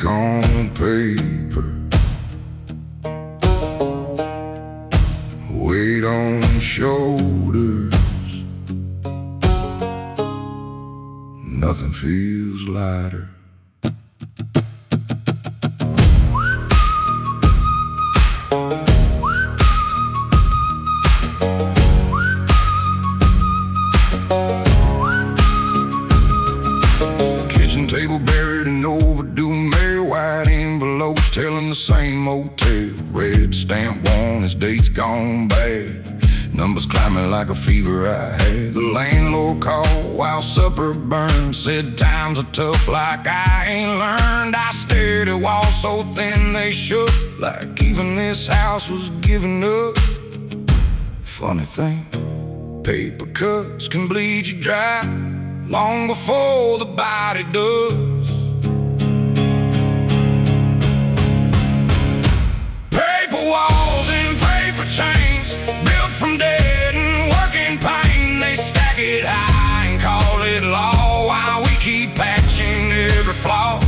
ink on paper, weight on shoulders. Nothing feels lighter. Kitchen table buried in overdue mail, white envelopes telling the same old tale. Red stamp on his date's gone bad. Numbers climbing like a fever I had. The landlord called while supper burned, said times are tough like I ain't learned. I stared at walls so thin they shook, like even this house was giving up. Funny thing, paper cuts can bleed you dry long before the body does. Paper walls and paper chains, built from dead and working pain. They stack it high and call it law, while we keep patching every flaw.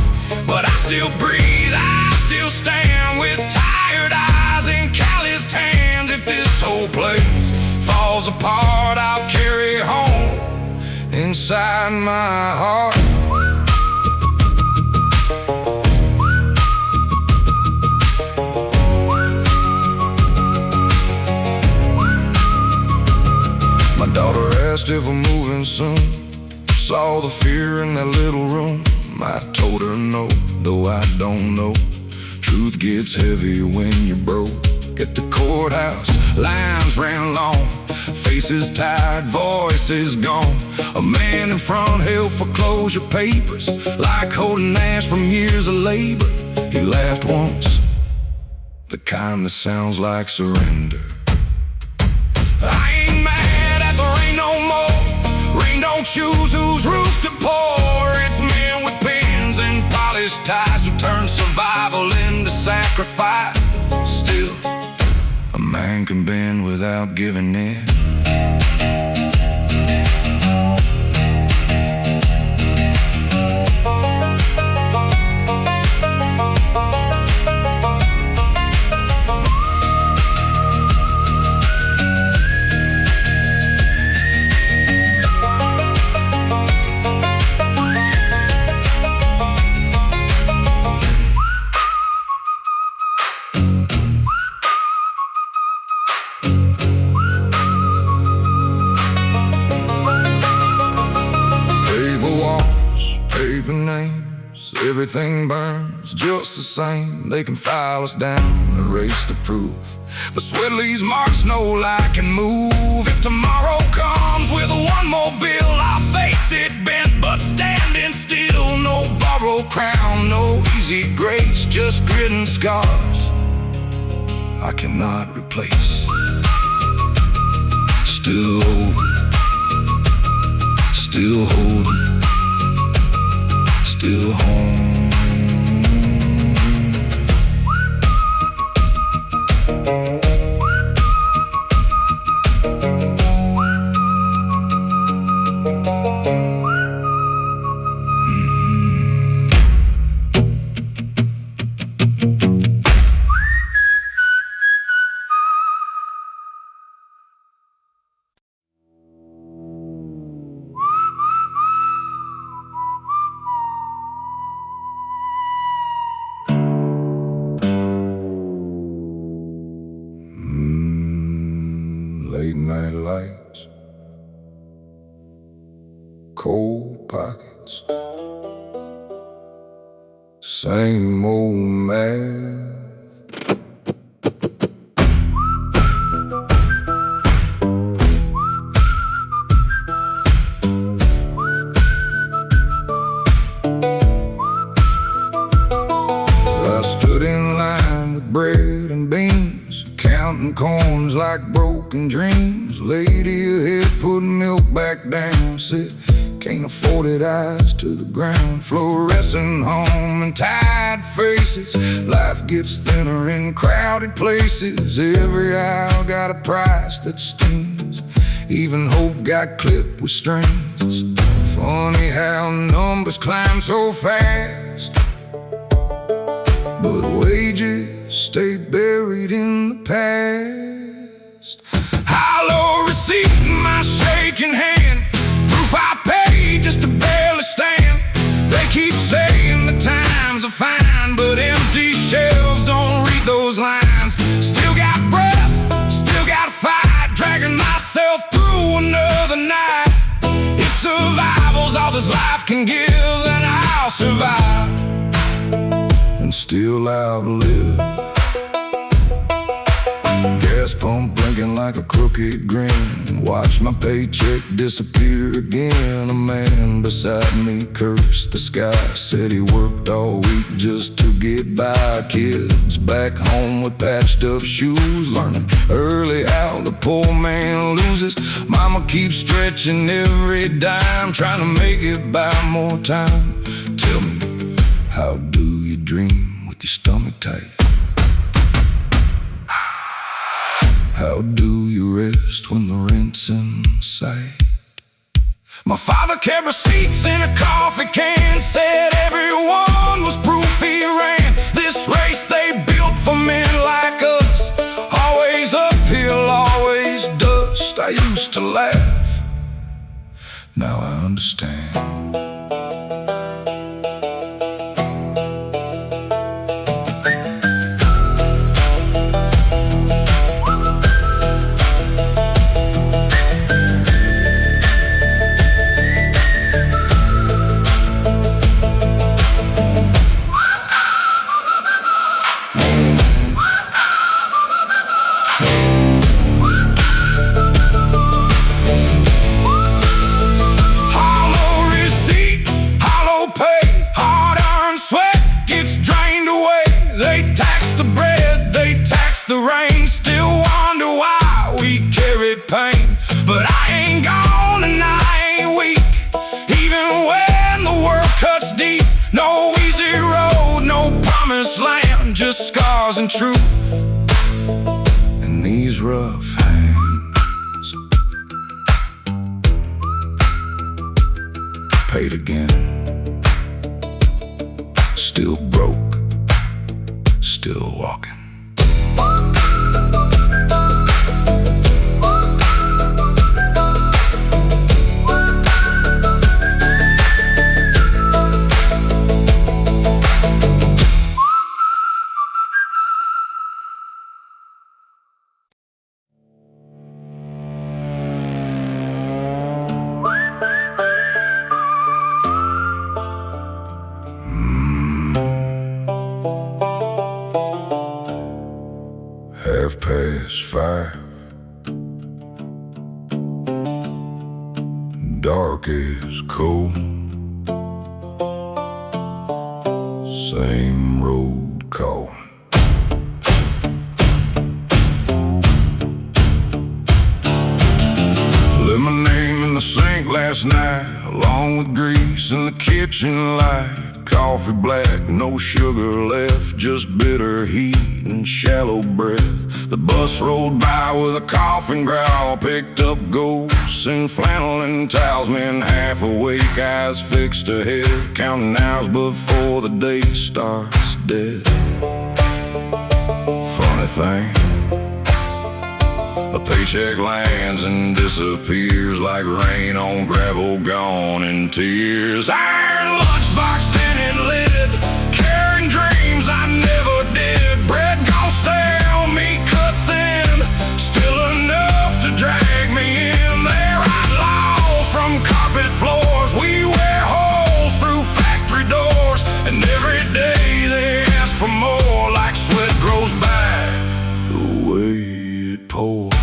But I still breathe, I still stand, with tired eyes and calloused hands. If this whole place falls apart, I'll carry home inside my heart. My daughter asked if I'm moving soon, saw the fear in that little room. I told her no, though I don't know. Truth gets heavy when you're broke. At the courthouse, lines ran long, faces tired, voices gone. A man in front held foreclosure papers, like holding ash from years of labor. He laughed once, the kind that sounds like surrender. I ain't mad at the rain no more. Rain don't choose whose roof to pour. It's men with pens and polished ties who turn survival into sacrifice. Still, a man can bend without giving in. Paper names, everything burns just the same. They can file us down, erase the proof, but sweat leaves marks no lie can move. If tomorrow comes with one more bill, I'll face it bent but standing still. No borrowed crown, no easy grace, just grit and scars I cannot replace. Still holding, still holding, still home. Late night lights, cold pockets, same old math. I stood in line with bread and beans, counting coins like broken dreams. Lady ahead put milk back down, said can't afford it, eyes to the ground. Fluorescent home and tired faces, life gets thinner in crowded places. Every aisle got a price that stings, even hope got clipped with strings. Funny how numbers climb so fast, but wages stay buried in the past. Hollow receipt in my shaking hand, proof I paid just to barely stand. They keep saying the times are fine, but empty shells don't read those lines. Still got breath, still got fight, dragging myself through another night. If survival's all this life can give, then I'll survive and still outlive. Gas pump blinking like a crooked grin, watch my paycheck disappear again. A man beside me cursed the sky, said he worked all week just to get by. Kids back home with patched up shoes, learning early how the poor man loses. Mama keeps stretching every dime, trying to make it buy more time. Tell me, how do you dream with your stomach tight? How do you rest when the rent's in sight? My father kept receipts in a coffee can, said everyone was proof he ran this race they built for men like us. Always uphill, always dust. I used to laugh, now I understand. Pain, but I ain't gone and I ain't weak, even when the world cuts deep. No easy road, no promised land, just scars and truth in these rough hands. Paid again, still broke, still walking. Half past 5, dark is cold, same road calling. Left my name in the sink last night, along with grease in the kitchen light. Coffee black, no sugar left, just bitter heat and shallow breath. The bus rolled by with a coffin growl, picked up ghosts in flannel and towels. Men half awake, eyes fixed ahead, counting hours before the day starts dead. Funny thing, a paycheck lands and disappears like rain on gravel, gone in tears. Iron lunchbox, tinted lid, carrying dreams I never did. Bread gone stale, meat cut thin, still enough to drag me in. They're outlaws from carpet floors, we wear holes through factory doors, and every day they ask for more, like sweat grows back the way it pours.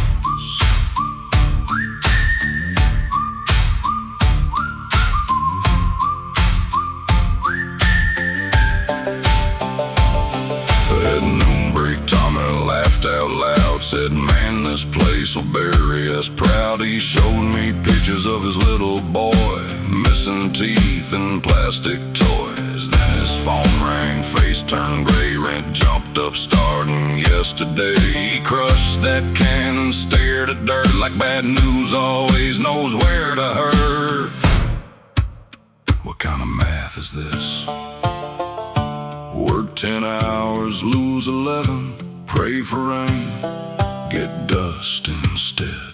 Out loud, said, man, this place will bury us proud. He showed me pictures of his little boy, missing teeth and plastic toys. Then his phone rang, face turned gray, rent jumped up starting yesterday. He crushed that can and stared at dirt like bad news always knows where to hurt. What kind of math is this? Work 10 hours, lose 11. Pray for rain, get dust instead.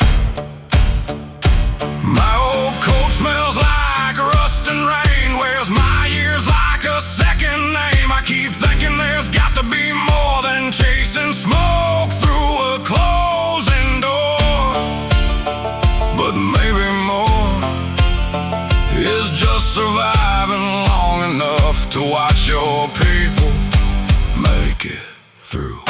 My old coat smells like rust and rain, wears my years like a second name. I keep thinking there's got to be more than chasing smoke through a closing door. But maybe more is just surviving long enough to watch your people make it through.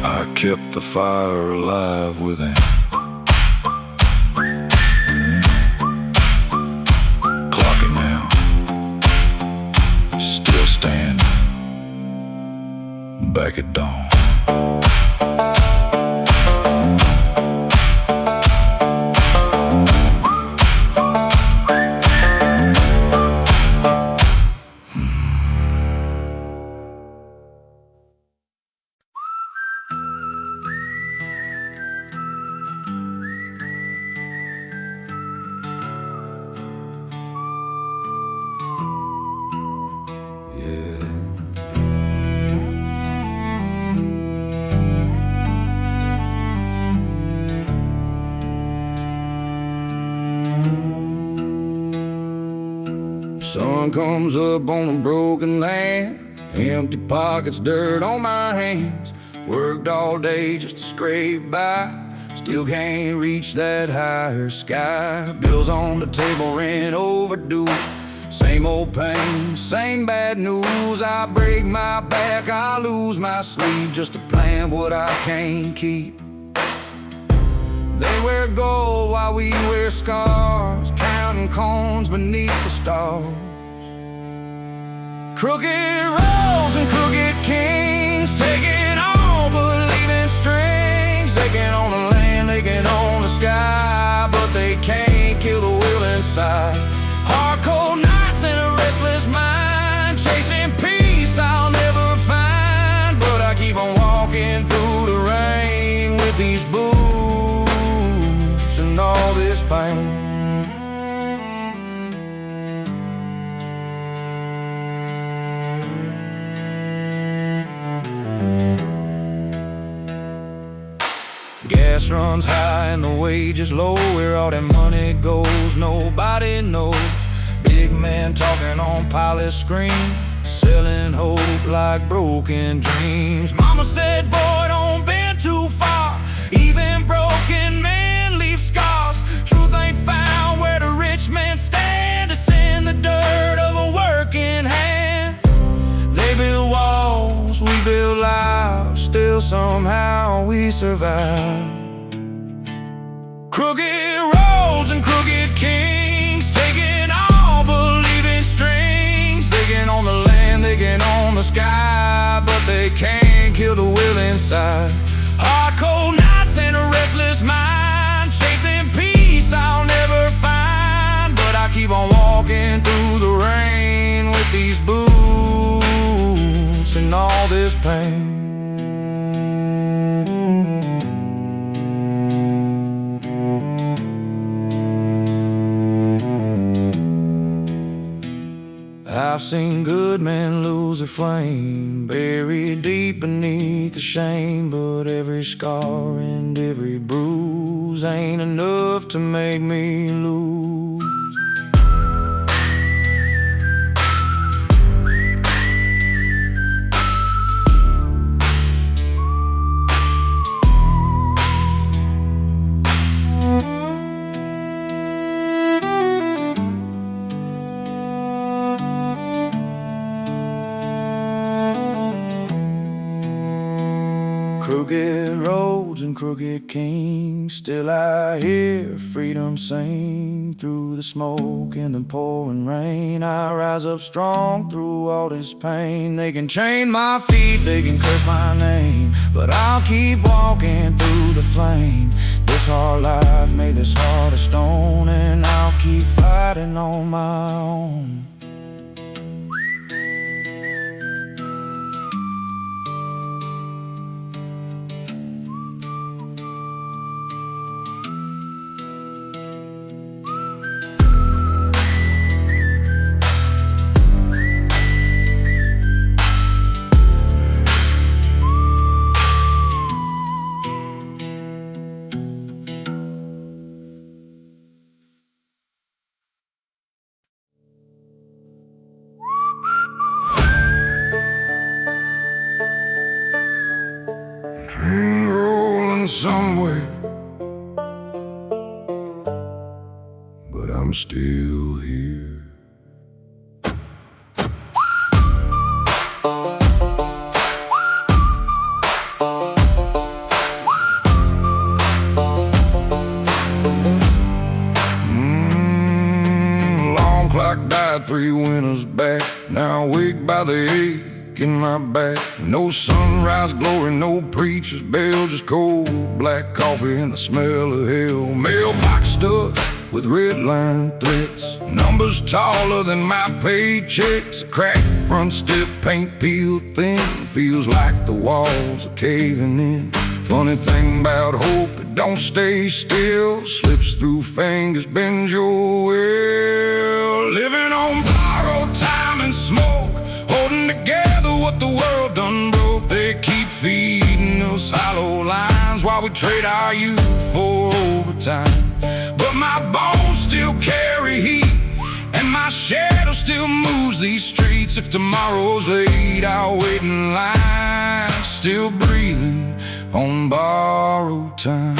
I kept the fire alive within. Clocking now, still standing back at dawn. Sun comes up on a broken land, empty pockets, dirt on my hands. Worked all day just to scrape by, still can't reach that higher sky. Bills on the table, rent overdue, same old pain, same bad news. I break my back, I lose my sleep just to plan what I can't keep. They wear gold while we wear scars, counting coins beneath the stars. Crooked roads and crooked kings, taking all but leaving strings. They can own the land, they can own the sky, but they can't kill the will inside. Hard cold nights and a restless mind, chasing peace I'll never find. But I keep on walking through the rain with these boots and all this pain. Gas runs high and the wages low. Where all that money goes, nobody knows. Big man talking on pilot screen, selling hope like broken dreams. Mama said, boy, don't bend too far. Even broken men leave scars. Truth ain't found where the rich men stand. It's in the dirt of a working hand. They build walls, we build lives, still somehow we survive. Crooked roads and crooked kings, taking all but leaving strings. They can own the land, they can own the sky, but they can't kill the will inside. Hard cold nights and a restless mind, chasing peace I'll never find. But I keep on walking through the rain with these boots and all this pain. I've seen good men lose their flame, buried deep beneath the shame. But every scar and every bruise ain't enough to make me lose. crooked roads and crooked kings, still I hear freedom sing. Through the smoke and the pouring rain, I rise up strong through all this pain. They can chain my feet, they can curse my name, but I'll keep walking through the flame. This hard life made this heart of stone, and I'll keep fighting on my own. Train rolling somewhere, but I'm still here. Long clock died 3 winters back. Now awake by the ache in my back. No sunrise glory, no preacher's bell, just cold black coffee and the smell of hell. Mailbox stuck with red line threats, numbers taller than my paychecks. A cracked front step, paint peeled thin, feels like the walls are caving in. Funny thing about hope, it don't stay still, slips through fingers, bends your will. Living on borrowed time and smoke, holding together what the world done broke. They keep feeding us hollow lines while we trade our youth for overtime. But my bones still carry heat, and my shadow still moves these streets. If tomorrow's late, I'll wait in line, still breathing on borrowed time.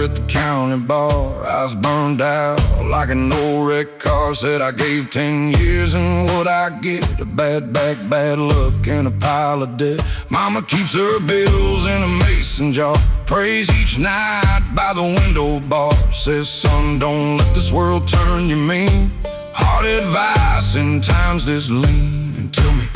At the county bar, I was burned out like an old wrecked car. Said I gave 10 years and what I get, a bad back, bad luck, and a pile of debt. Mama keeps her bills in a mason jar, prays each night by the window bar. Says, son, don't let this world turn you mean. Hard advice in times this lean. And tell me,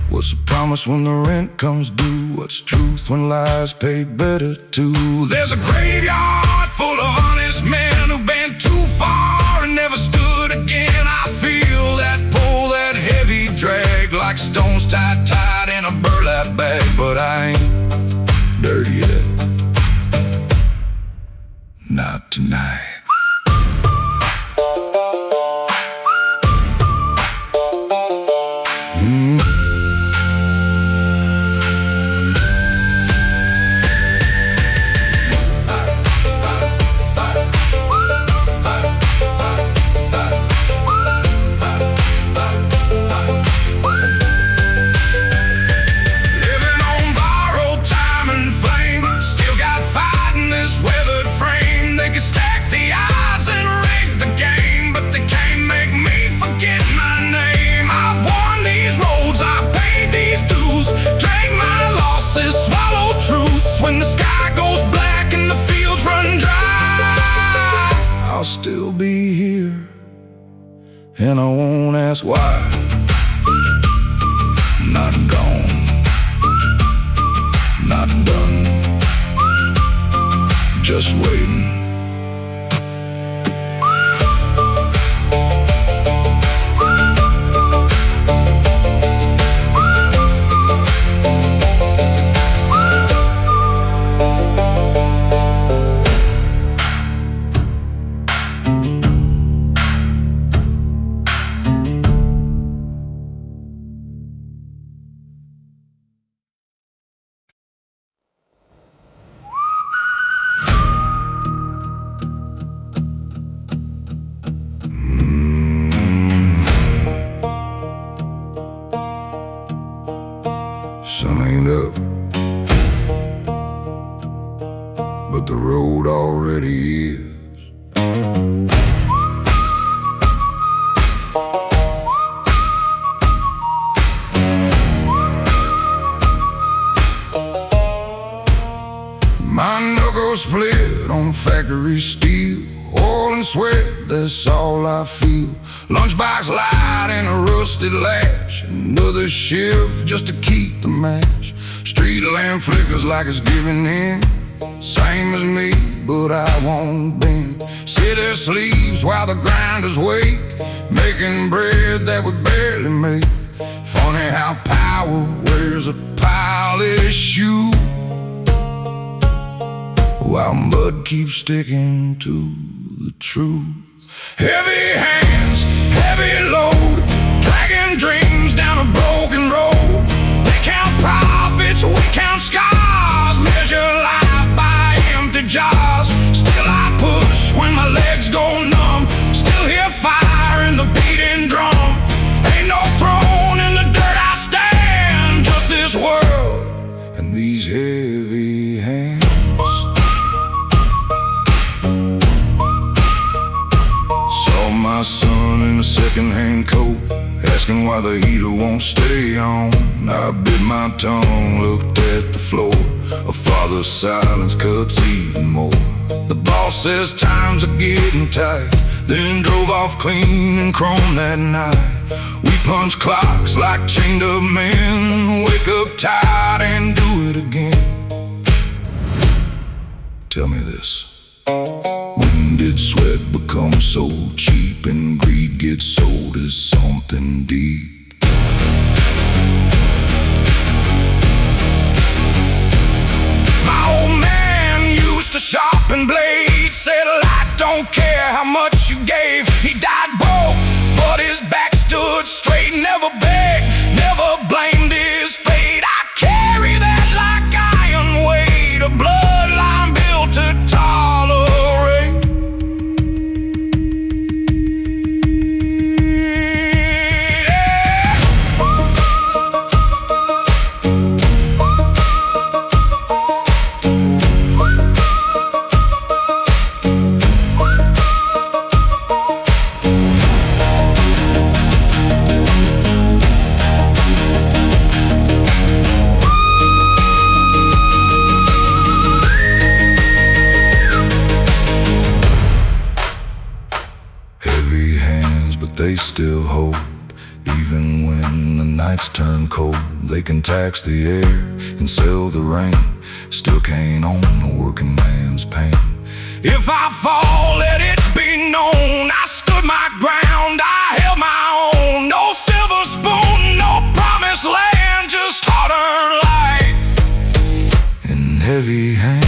what's the promise when the rent comes due? What's truth when lies pay better too? There's a graveyard full of honest men who've been too far and never stood again. I feel that pull, that heavy drag, like stones tied in a burlap bag. But I ain't dirty yet, not tonight. I'll still be here, and I won't ask why. Not gone, not done, just waiting. the road already is. My knuckles split on factory steel, oil and sweat, that's all I feel. Lunchbox light and a rusted latch, another shift just to keep the match. Street lamp flickers like it's giving in, same as me, but I won't bend. City sleeps while the grinders wake, making bread that we barely make. Funny how power wears a polished shoe, while mud keeps sticking to the truth. Heavy hands, heavy load, dragging dreams down a broken road. They count profits, we count scars, measure life by empty jars. Still I push when my legs go numb, still hear fire in the beating drum. Ain't no throne in the dirt I stand, just this world and these heavy hands. My son in a second-hand coat, asking why the heater won't stay on. I bit my tongue, looked at the floor. A father's silence cuts even more. The boss says times are getting tight, then drove off clean and chrome that night. We punch clocks like chained up men, wake up tired and do it again. Tell me this, when did sweat become so cheap and greed get sold as something deep? My old man used to sharpen blades, said life don't care how much you gave. He died broke, but his back stood straight, never begged, never blamed his fate. I carry that like iron weight, a bloodline built to tolerate. They still hold, even when the nights turn cold. They can tax the air and sell the rain, still can't own a working man's pain. If I fall, let it be known, I stood my ground, I held my own. No silver spoon, no promised land, just hard-earned life and heavy hands.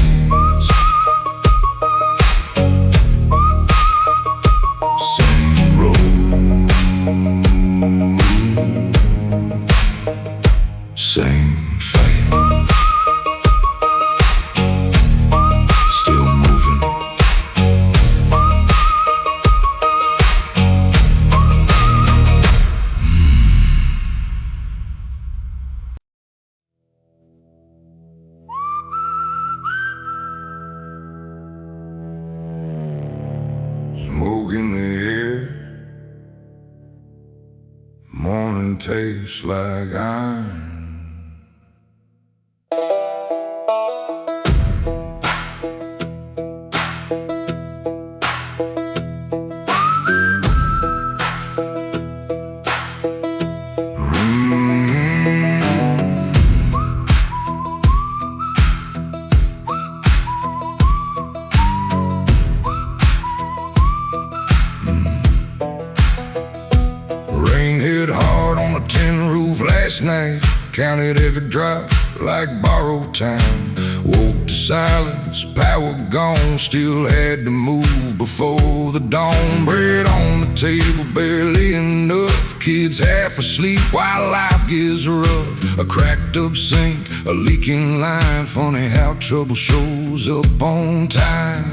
Same fate, still moving. Smoke in the air, morning tastes like iron. Last night, counted every drop like borrowed time. Woke to silence, power gone, still had to move before the dawn. Bread on the table, barely enough, kids half asleep while life gets rough. A cracked up sink, a leaking line, funny how trouble shows up on time.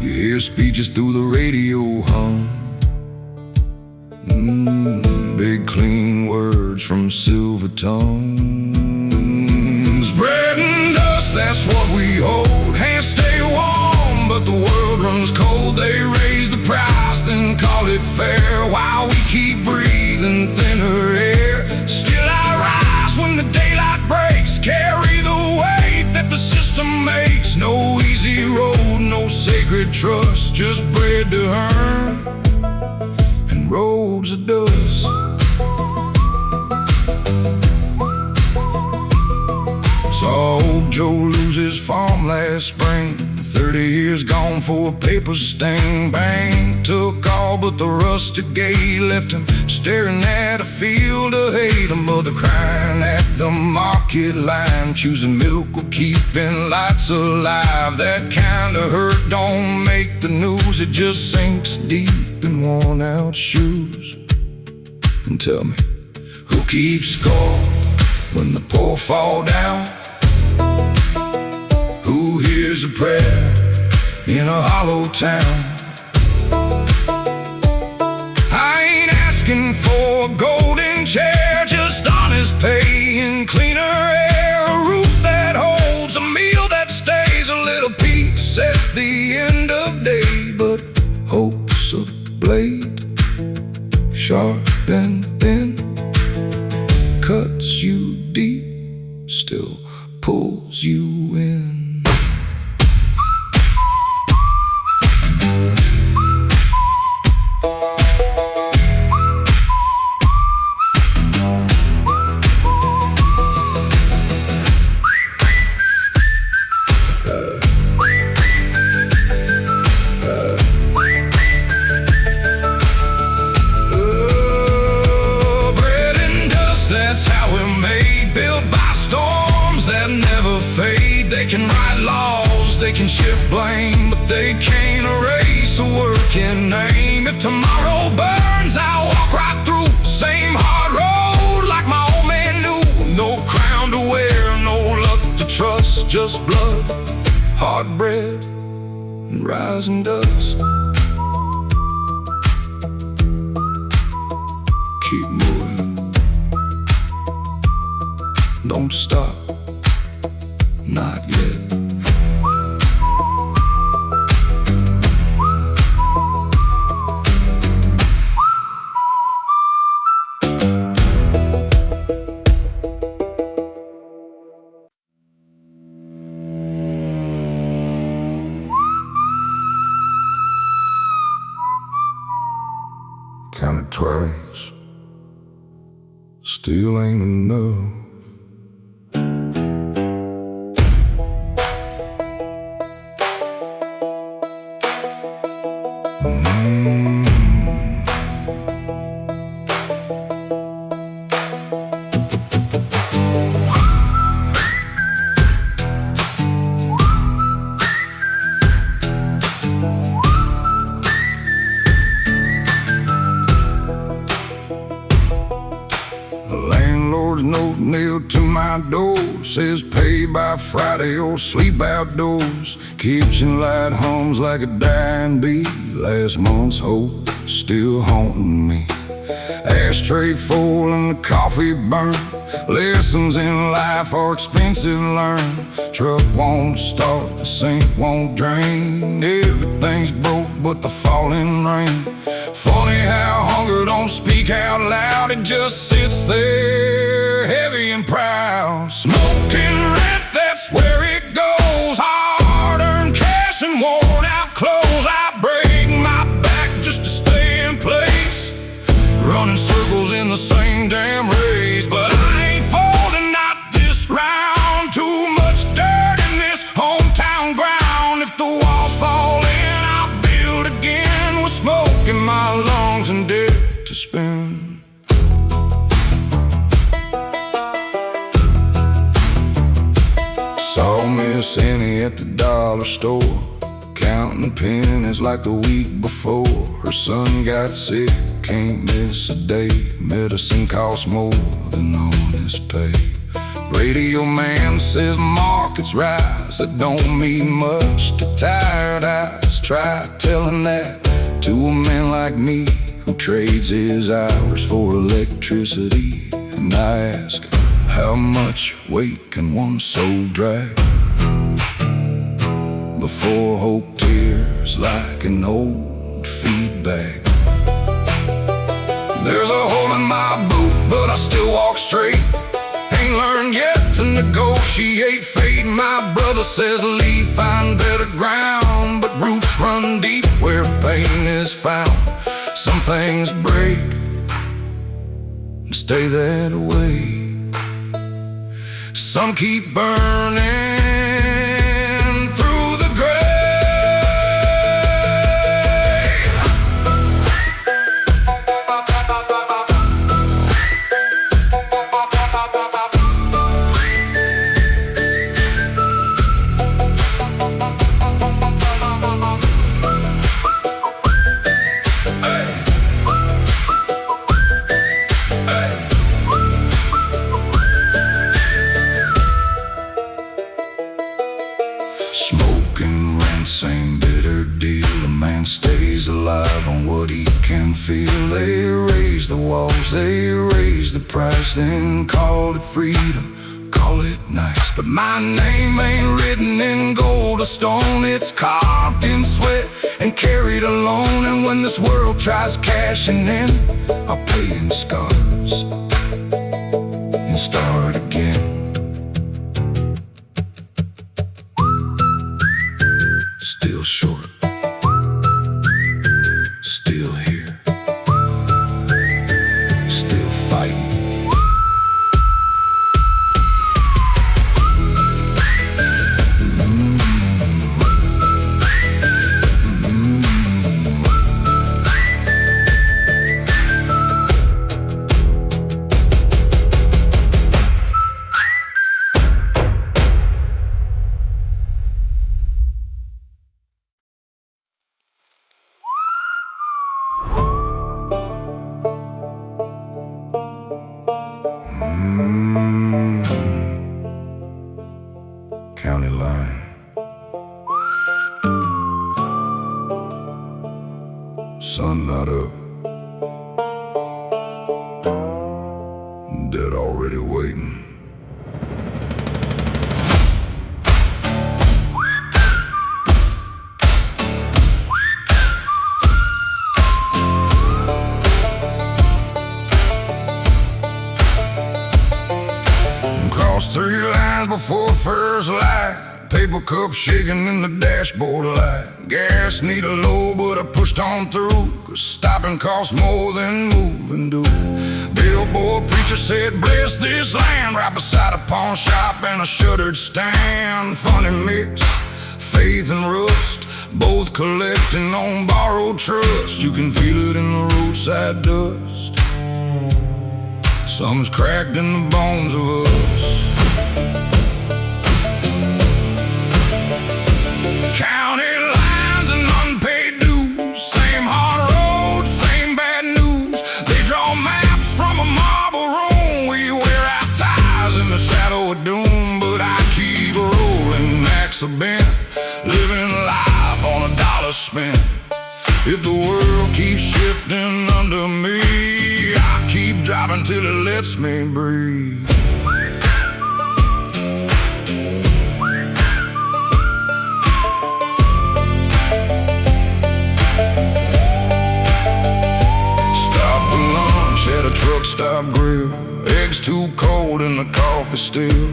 You hear speeches through the radio hum, big clean words from silver tongues. Bread and dust, that's what we hold. Hands stay trust, just bread to earn and roads of dust. Saw old Joe lose his farm last spring, 30 years gone for a paper stain. Bang, took all but the rusted gate, left him staring at a field of hay. The mother crying at the market line, choosing milk or keeping lights alive. That kind of hurt don't make the news, it just sinks deep in worn out shoes. And tell me, who keeps score when the poor fall down? Who hears a prayer in a hollow town? I ain't asking for a golden chair, just honest pay and cleaner air. A roof that holds, a meal that stays, a little peace at the end of day. But hope's a blade, sharp and thin, cuts you deep, still pulls you in. They can write laws, they can shift blame, but they can't erase a working name. If tomorrow burns, I'll walk right through, same hard road like my old man knew. No crown to wear, no luck to trust, just blood, hard bread, and rising dust. Keep moving, don't stop, not yet. Counted twice, still ain't enough. Landlord's note nailed to my door says pay by Friday or sleep outdoors. Kitchen light hums like a dying bee, last month's hope still haunting me. Ashtray full and the coffee burnt, lessons in life are expensive learned. Truck won't start, the sink won't drain, everything's broke but the falling rain. Funny how hunger don't speak out loud, it just sits there heavy and proud. Smoking rent, that's where it goes, hard-earned cash and worn-out clothes. I break my back just to stay in place, running circles in the same damn race. But I ain't folding, not this round. Too much dirt in this hometown ground. If the walls fall in, I'll build again, with smoke in my lungs and debt to spend. Saw Miss Annie at the dollar store, counting pennies like the week before. Her son got sick, can't miss a day. Medicine costs more than honest pay. Radio man says markets rise, that don't mean much to tired eyes. Try telling that to a man like me, who trades his hours for electricity. And I ask, how much weight can one soul drag before hope tears like an old feedback? There's a hole in my boot, but I still walk straight. Ain't ain't learned yet to negotiate fate. My brother says leave, find better ground, but roots run deep where pain is found. Some things break and stay that way. Some keep burning through the grave. Smoking rent, same bitter deal. A man stays alive on what he can feel. They raise the walls, they raise the price, then call it freedom, call it nice. But my name ain't written in gold or stone. It's carved in sweat and carried alone. And when this world tries cashing in, I'll pay in scars and start again. Still short, still here, still fighting. County line. Sun not up, dead already waiting. Crossed 3 lines before first light. Paper cup shaking in the dashboard light. Gas needed low, but I pushed on through, 'cause stopping costs more than moving do. Billboard preacher said, bless this land, right beside a pawn shop and a shuttered stand. Funny mix, faith and rust, both collecting on borrowed trust. You can feel it in the roadside dust. Something's cracked in the bones of us. County lines and unpaid dues, same hard road, same bad news. They draw maps from a marble room. We wear our ties in the shadow of doom, but I keep rolling, axe bent, living life on a dollar spent. If the world keeps shifting under me, I keep driving till it lets me breathe. Truck stop grill, eggs too cold and the coffee still.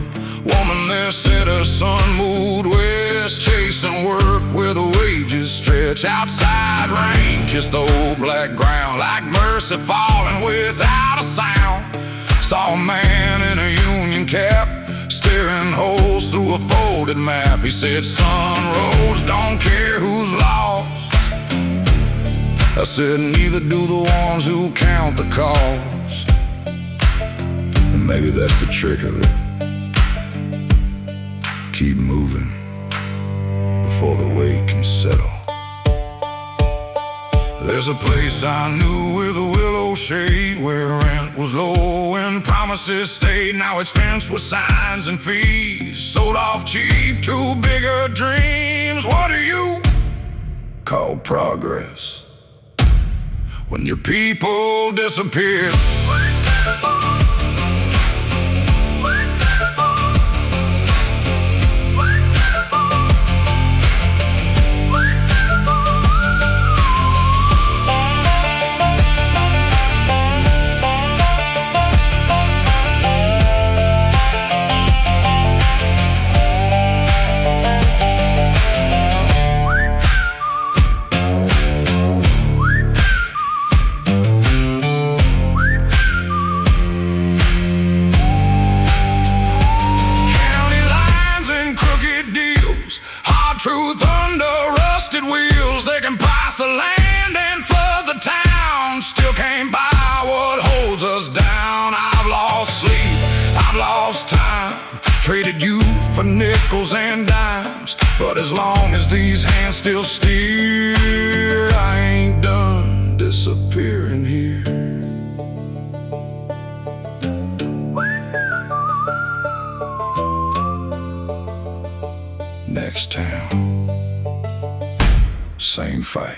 Woman there said her son moved west, chasing work where the wages stretch. Outside rain kissed the old black ground like mercy falling without a sound. Saw a man in a union cap staring holes through a folded map. He said, son, roads don't care who's lost. I said, neither do the ones who count the cost. And maybe that's the trick of it. Keep moving before the weight can settle. There's a place I knew with a willow shade, where rent was low and promises stayed. Now it's fenced with signs and fees, sold off cheap to bigger dreams. What do you call progress when your people disappear? outlaws time, traded you for nickels and dimes. But as long as these hands still steer, I ain't done disappearing here. Next town, same fight.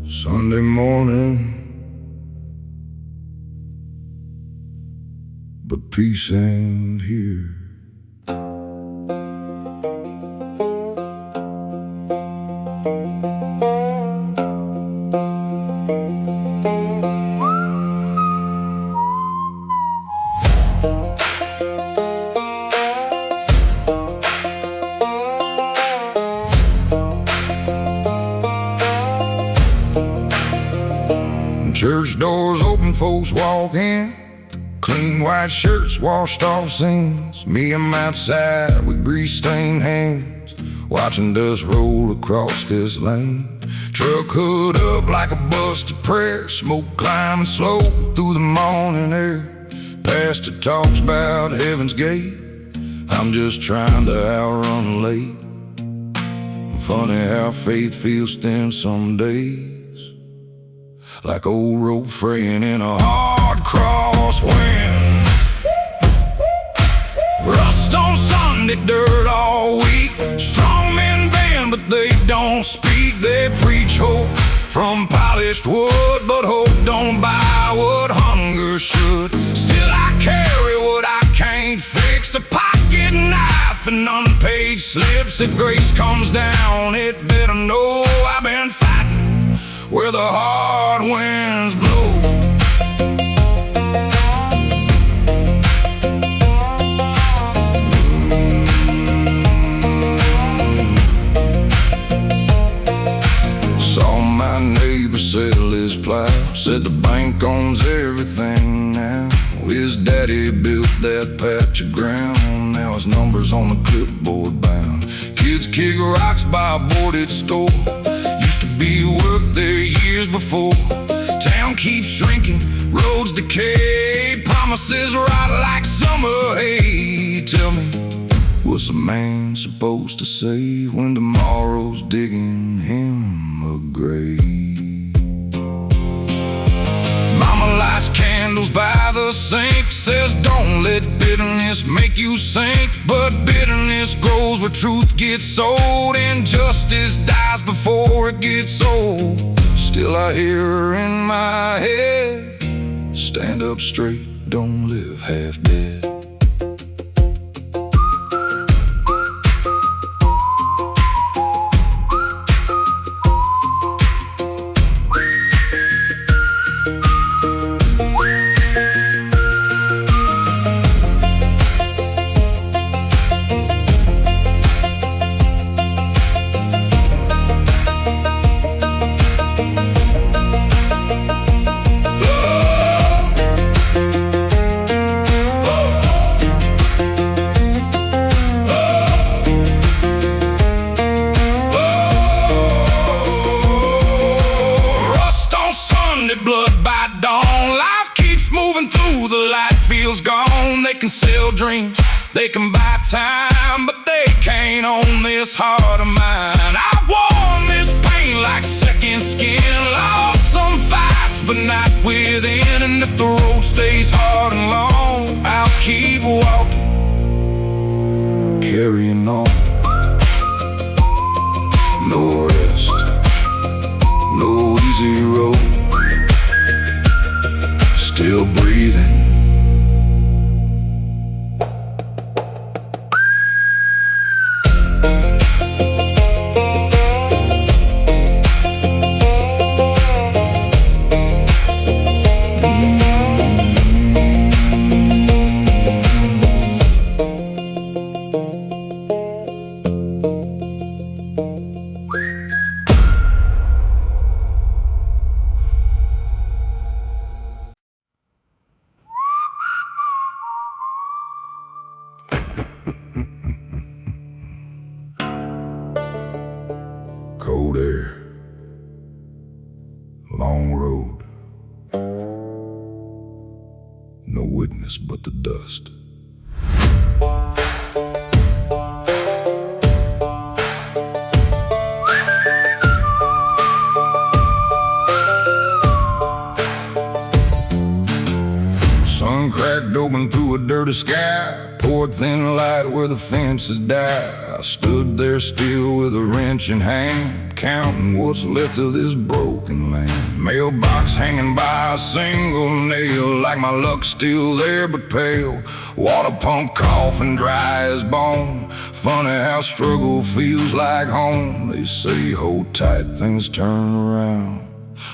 Sunday morning, but peace ain't here. Church doors open, folks walk in, clean white shirts washed off seams. Me, I'm outside with grease-stained hands, watching dust roll across this lane. Truck hood up like a busted prayer, smoke climbing slow through the morning air. Pastor talks about heaven's gate, I'm just trying to outrun the late. Funny how faith feels thin some days, like old rope fraying in a hard crosswind. Rust on Sunday, dirt all week. Strong men bend, but they don't speak. They preach hope from polished wood, but hope don't buy what hunger should. Still I carry what I can't fix, a pocket knife and unpaid slips. If grace comes down, it better know I've been fighting where the hard winds blow. Saw my neighbor settle his plow, said the bank owns everything now. His daddy built that patch of ground, now his number's on the clipboard bound. Kids kick rocks by a boarded store, be worked there years before. Town keeps shrinking, roads decay, promises rot like summer hay. Tell me, what's a man supposed to say when tomorrow's digging him a grave? Mama lights candles by the sink, says don't let bitterness make you sink. But bitterness grows where truth gets sold, and justice dies before it gets old. Still I hear her in my head, stand up straight, don't live half dead. Blood by dawn, life keeps moving through, the light feels gone. They can sell dreams, they can buy time, but they can't own this heart of mine. I've worn this pain like second skin, lost some fights but not within. And if the road stays hard and long, I'll keep walking, carrying on. No rest, no easy road, still breathing. no witness but the dust. Sun cracked open through a dirty sky, poured thin light where the fences die. I stood there still with a wrench in hand, counting what's left of this broken land. Mailbox hanging by a single nail, like my luck's still there but pale. Water pump coughing dry as bone. Funny how struggle feels like home. They say hold tight, things turn around,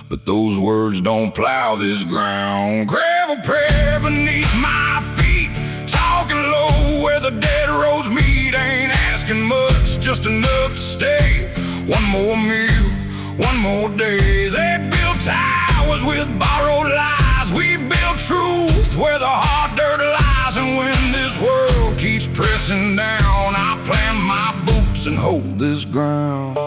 but those words don't plow this ground. Gravel prayer beneath my feet, talking low where the dead roads meet. Ain't asking much, just enough to stay. One more meal, one more day. They built towers with borrowed lies. We build truth where the hard dirt lies. And when this world keeps pressing down, I plant my boots and hold this ground.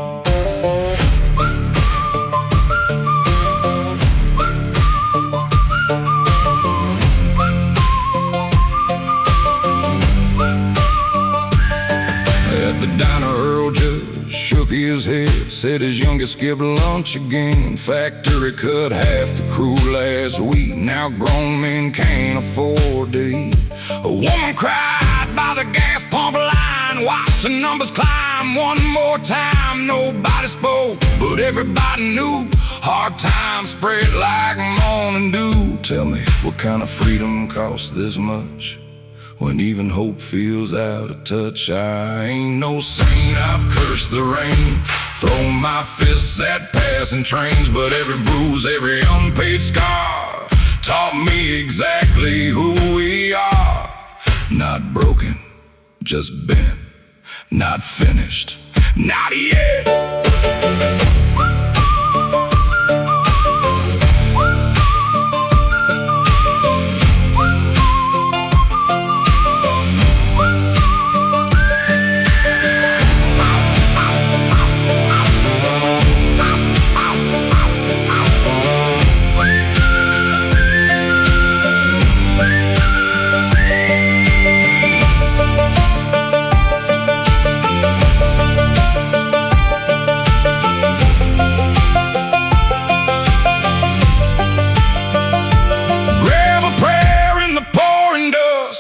The diner Earl just shook his head, said his youngest skipped lunch again. Factory cut half the crew last week, now grown men can't afford to eat. A woman cried by the gas pump line, watch the numbers climb one more time. Nobody spoke, but everybody knew. Hard times spread like morning dew. Tell me, what kind of freedom costs this much, when even hope feels out of touch? I ain't no saint, I've cursed the rain, thrown my fists at passing trains. But every bruise, every unpaid scar taught me exactly who we are. Not broken, just bent, not finished, not yet.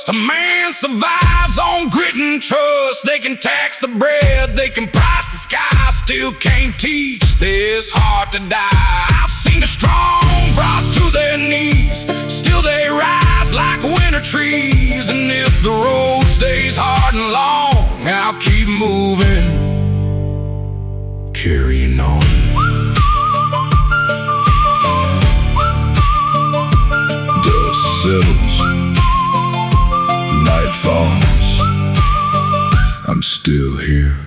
A man survives on grit and trust. They can tax the bread, they can price the sky, still can't teach this heart to die. I've seen the strong brought to their knees, still they rise like winter trees. And if the road stays hard and long, I'll keep moving, carrying on. Dust settles, night falls, I'm still here.